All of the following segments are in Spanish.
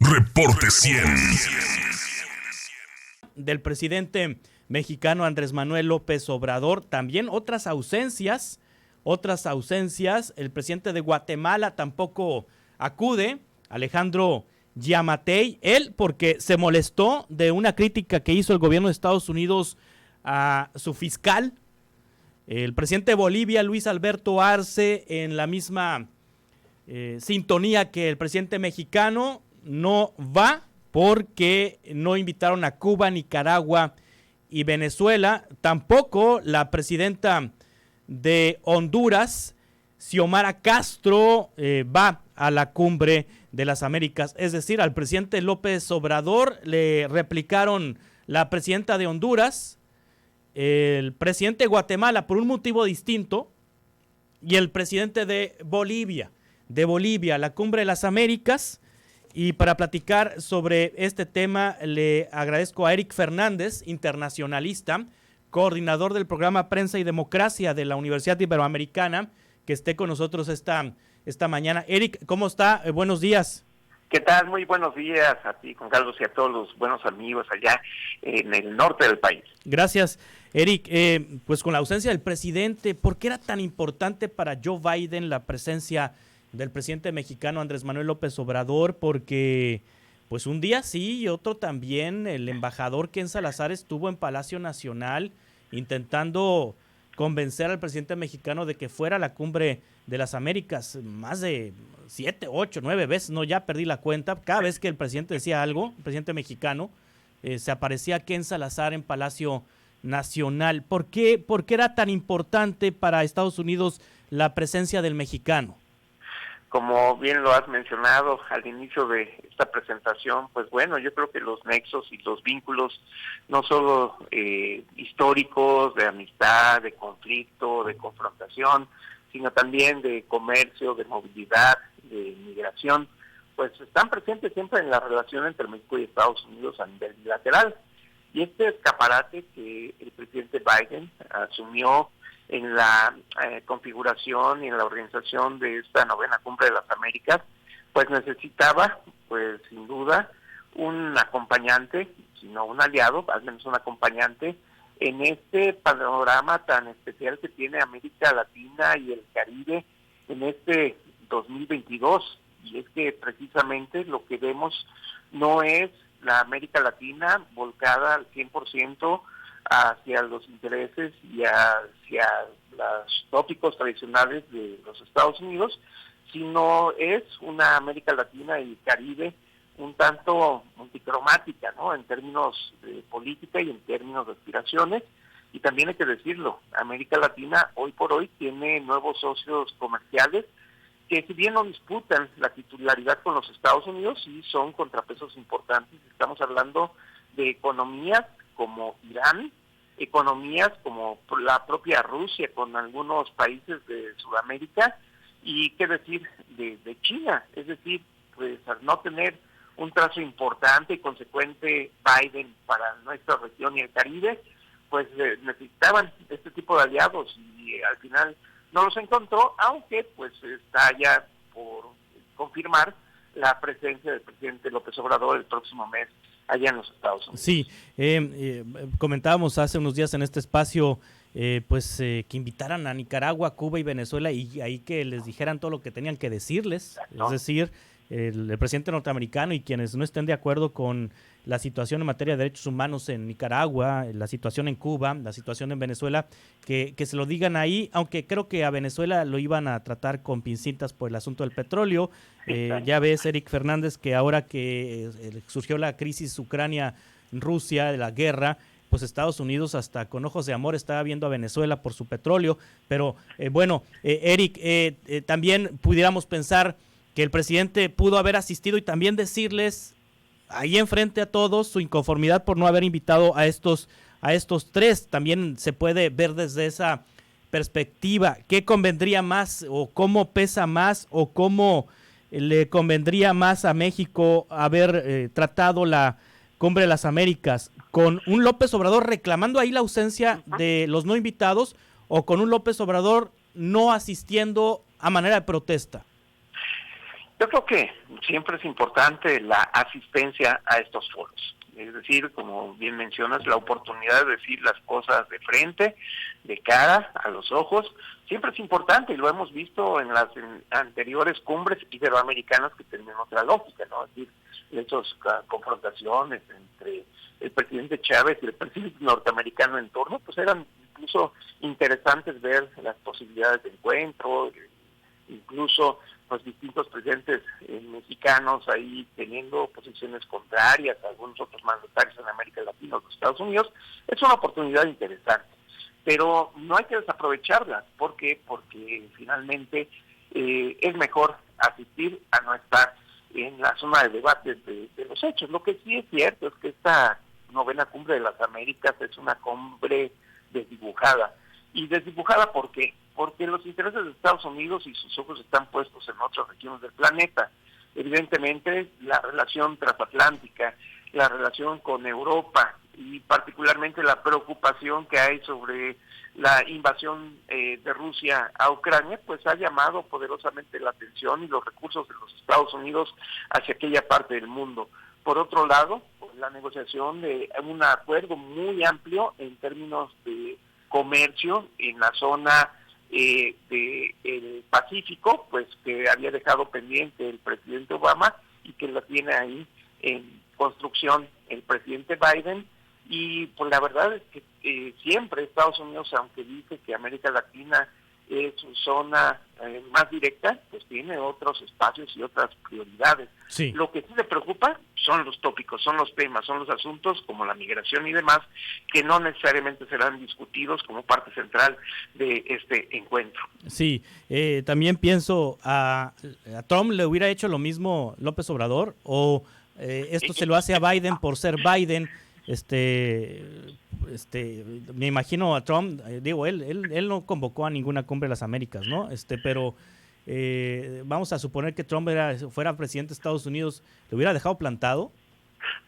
Reporte 100. Del presidente mexicano Andrés Manuel López Obrador, también otras ausencias. El presidente de Guatemala tampoco acude, Alejandro Giammattei, él porque se molestó de una crítica que hizo el gobierno de Estados Unidos a su fiscal. El presidente de Bolivia, Luis Alberto Arce, en la misma sintonía que el presidente mexicano, no va porque no invitaron a Cuba, Nicaragua y Venezuela. Tampoco la presidenta de Honduras, Xiomara Castro, va a la Cumbre de las Américas. Es decir, al presidente López Obrador le replicaron la presidenta de Honduras, el presidente de Guatemala por un motivo distinto y el presidente de Bolivia, la Cumbre de las Américas. Y para platicar sobre este tema le agradezco a Eric Fernández, internacionalista, coordinador del programa Prensa y Democracia de la Universidad Iberoamericana, que esté con nosotros esta mañana. Eric, ¿cómo está? Buenos días. ¿Qué tal? Muy buenos días a ti, Juan Carlos, y a todos los buenos amigos allá en el norte del país. Gracias, Eric. Pues con la ausencia del presidente, ¿por qué era tan importante para Joe Biden la presencia del presidente mexicano Andrés Manuel López Obrador? Porque pues un día sí y otro también el embajador Ken Salazar estuvo en Palacio Nacional intentando convencer al presidente mexicano de que fuera a la Cumbre de las Américas más de 7, 8, 9 veces, no, ya perdí la cuenta. Cada vez que el presidente decía algo, el presidente mexicano, se aparecía Ken Salazar en Palacio Nacional. ¿Por qué era tan importante para Estados Unidos la presencia del mexicano? Como bien lo has mencionado al inicio de esta presentación, pues bueno, yo creo que los nexos y los vínculos, no solo históricos, de amistad, de conflicto, de confrontación, sino también de comercio, de movilidad, de migración, pues están presentes siempre en la relación entre México y Estados Unidos a nivel bilateral. Y este escaparate que el presidente Biden asumió en la configuración y en la organización de esta 9ª Cumbre de las Américas, pues necesitaba, pues sin duda, un acompañante, sino un aliado, al menos un acompañante, en este panorama tan especial que tiene América Latina y el Caribe en este 2022. Y es que precisamente lo que vemos no es la América Latina volcada al 100% hacia los intereses y hacia los tópicos tradicionales de los Estados Unidos, sino es una América Latina y Caribe un tanto multicromática, ¿no? En términos de política y en términos de aspiraciones. Y también hay que decirlo, América Latina hoy por hoy tiene nuevos socios comerciales que, si bien no disputan la titularidad con los Estados Unidos, sí son contrapesos importantes. Estamos hablando de economías como Irán, economías como la propia Rusia con algunos países de Sudamérica, y qué decir de China. Es decir, pues al no tener un trazo importante y consecuente Biden para nuestra región y el Caribe, pues necesitaban este tipo de aliados y al final no los encontró, aunque pues está ya por confirmar la presencia del presidente López Obrador el próximo mes allá en los Estados Unidos. Sí, comentábamos hace unos días en este espacio que invitaran a Nicaragua, Cuba y Venezuela y ahí que les dijeran todo lo que tenían que decirles. Exacto. Es decir, el presidente norteamericano y quienes no estén de acuerdo con la situación en materia de derechos humanos en Nicaragua, la situación en Cuba, la situación en Venezuela, que se lo digan ahí, aunque creo que a Venezuela lo iban a tratar con pincitas por el asunto del petróleo. Ya ves, Eric Fernández, que ahora que surgió la crisis Ucrania-Rusia, de la guerra, pues Estados Unidos hasta con ojos de amor estaba viendo a Venezuela por su petróleo. Pero Eric, también pudiéramos pensar que el presidente pudo haber asistido y también decirles ahí enfrente a todos su inconformidad por no haber invitado a estos tres. También se puede ver desde esa perspectiva. ¿Qué convendría más o cómo pesa más o cómo le convendría más a México haber tratado la Cumbre de las Américas? ¿Con un López Obrador reclamando ahí la ausencia de los no invitados o con un López Obrador no asistiendo a manera de protesta? Yo creo que siempre es importante la asistencia a estos foros. Es decir, como bien mencionas, la oportunidad de decir las cosas de frente, de cara, a los ojos, siempre es importante y lo hemos visto en las anteriores cumbres iberoamericanas que tienen otra lógica, ¿no? Es decir, esas confrontaciones entre el presidente Chávez y el presidente norteamericano en turno, pues eran incluso interesantes ver las posibilidades de encuentro, incluso los distintos presidentes mexicanos ahí teniendo posiciones contrarias a algunos otros mandatarios en América Latina o los Estados Unidos, es una oportunidad interesante. Pero no hay que desaprovecharla. ¿Por qué? Porque finalmente es mejor asistir a no estar en la zona de debate de los hechos. Lo que sí es cierto es que esta novena cumbre de las Américas es una cumbre desdibujada. ¿Y desdibujada por qué? Porque los intereses de Estados Unidos y sus ojos están puestos en otras regiones del planeta. Evidentemente, la relación transatlántica, la relación con Europa y particularmente la preocupación que hay sobre la invasión de Rusia a Ucrania, pues ha llamado poderosamente la atención y los recursos de los Estados Unidos hacia aquella parte del mundo. Por otro lado, pues, la negociación de un acuerdo muy amplio en términos de comercio en la zona del Pacífico, pues que había dejado pendiente el presidente Obama y que la tiene ahí en construcción el presidente Biden. Y pues la verdad es que siempre Estados Unidos, aunque dice que América Latina es su zona más directa, pues tiene otros espacios y otras prioridades. Sí. Lo que sí le preocupa son los tópicos, son los temas, son los asuntos como la migración y demás, que no necesariamente serán discutidos como parte central de este encuentro. Sí, también pienso, a Trump le hubiera hecho lo mismo López Obrador, o esto se lo hace a Biden por ser Biden. Me imagino a Trump, digo, él no convocó a ninguna cumbre de las Américas, ¿no? Pero vamos a suponer que Trump fuera presidente de Estados Unidos, ¿le hubiera dejado plantado?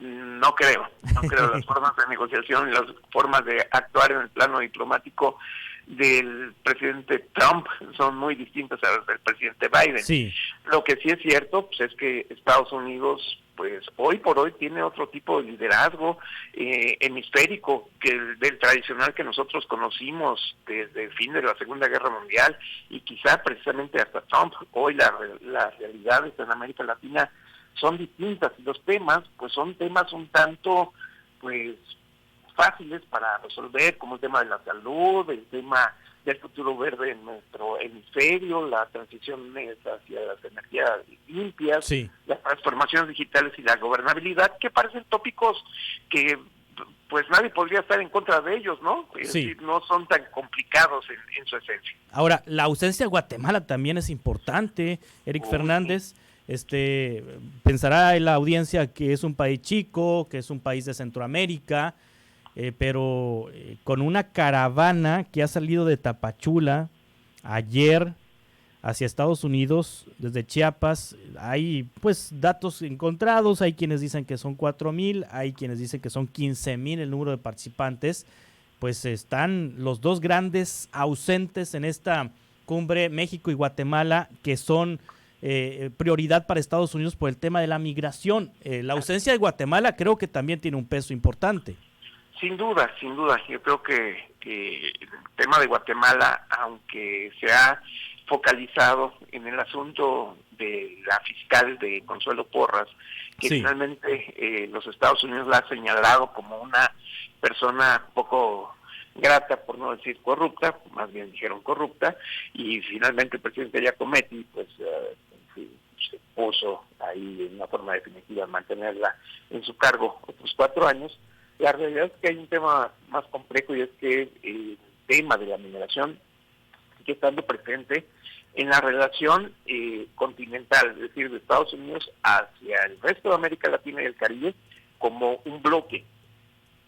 No creo. Las formas de negociación y las formas de actuar en el plano diplomático del presidente Trump son muy distintas a las del presidente Biden. Sí. Lo que sí es cierto, pues, es que Estados Unidos, pues hoy por hoy tiene otro tipo de liderazgo hemisférico que el del tradicional que nosotros conocimos desde el fin de la Segunda Guerra Mundial y quizá precisamente hasta Trump. Hoy las realidades en América Latina son distintas y los temas, pues son temas un tanto, pues, fáciles para resolver, como el tema de la salud, el tema del futuro verde en nuestro hemisferio, la transición hacia las energías limpias, sí, las transformaciones digitales y la gobernabilidad, que parecen tópicos que pues nadie podría estar en contra de ellos, ¿no? Es sí. decir, no son tan complicados en su esencia. Ahora, la ausencia de Guatemala también es importante, Eric Fernández. Pensará en la audiencia que es un país chico, que es un país de Centroamérica, pero con una caravana que ha salido de Tapachula ayer hacia Estados Unidos, desde Chiapas, hay pues datos encontrados, hay quienes dicen que son 4,000, hay quienes dicen que son 15,000 el número de participantes. Pues están los dos grandes ausentes en esta cumbre, México y Guatemala, que son prioridad para Estados Unidos por el tema de la migración. La ausencia de Guatemala creo que también tiene un peso importante. Sin duda. Yo creo que el tema de Guatemala, aunque se ha focalizado en el asunto de la fiscal de Consuelo Porras, que sí, finalmente los Estados Unidos la ha señalado como una persona poco grata, por no decir corrupta, más bien dijeron corrupta, y finalmente el presidente Giacometti pues se puso ahí en una forma definitiva a mantenerla en su cargo otros 4 años. La realidad es que hay un tema más complejo y es que el tema de la migración sigue estando presente en la relación continental, es decir, de Estados Unidos hacia el resto de América Latina y el Caribe como un bloque.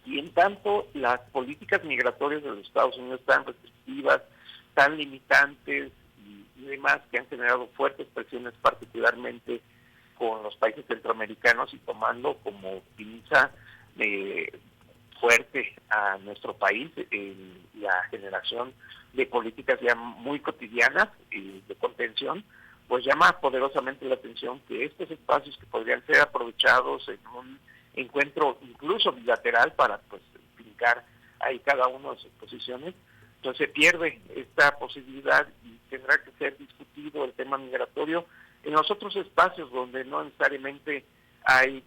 Y en tanto las políticas migratorias de los Estados Unidos tan restrictivas, tan limitantes y demás, que han generado fuertes presiones particularmente con los países centroamericanos y tomando como pinza fuerte a nuestro país en la generación de políticas ya muy cotidianas y de contención, pues llama poderosamente la atención que estos espacios que podrían ser aprovechados en un encuentro incluso bilateral para pues fincar ahí cada uno de sus posiciones, entonces se pierde esta posibilidad y tendrá que ser discutido el tema migratorio en los otros espacios donde no necesariamente hay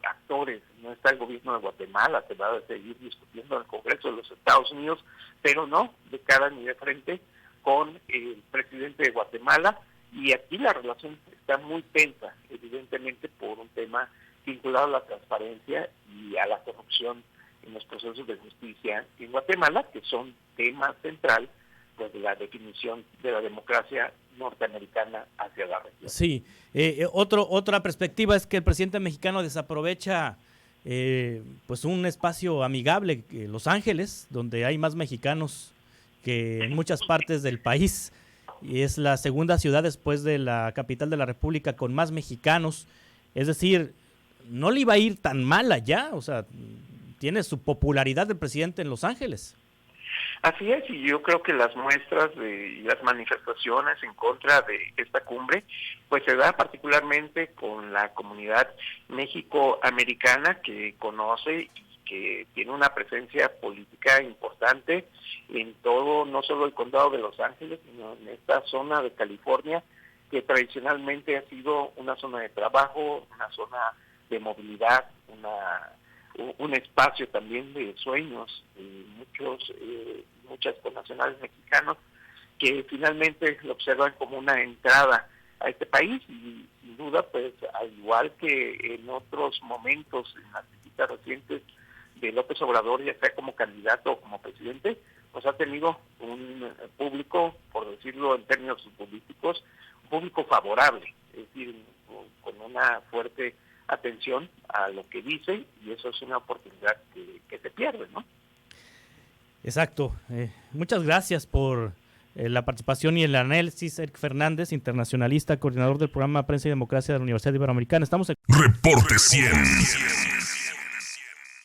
actores, no está el gobierno de Guatemala, se va a seguir discutiendo en el Congreso de los Estados Unidos, pero no de cara ni de frente con el presidente de Guatemala, y aquí la relación está muy tensa, evidentemente por un tema vinculado a la transparencia y a la corrupción en los procesos de justicia en Guatemala, que son tema central pues de la definición de la democracia norteamericana hacia la región. Sí, otra perspectiva es que el presidente mexicano desaprovecha pues un espacio amigable, Los Ángeles, donde hay más mexicanos que en muchas partes del país, y es la segunda ciudad después de la capital de la República con más mexicanos, es decir, no le iba a ir tan mal allá, o sea, tiene su popularidad el presidente en Los Ángeles. Así es, y yo creo que las muestras y las manifestaciones en contra de esta cumbre, pues se da particularmente con la comunidad mexicoamericana que conoce y que tiene una presencia política importante en todo, no solo el condado de Los Ángeles, sino en esta zona de California, que tradicionalmente ha sido una zona de trabajo, una zona de movilidad, un espacio también de sueños de muchas connacionales mexicanos que finalmente lo observan como una entrada a este país, y sin duda pues al igual que en otros momentos en las visitas recientes de López Obrador, ya sea como candidato o como presidente, pues ha tenido un público, por decirlo en términos políticos, un público favorable, es decir, con una fuerte atención a lo que dice, y eso es una oportunidad que se pierde, ¿no? Exacto. Muchas gracias por la participación y el análisis. Eric Fernández, internacionalista, coordinador del programa Prensa y Democracia de la Universidad Iberoamericana. Estamos en Reporte 100.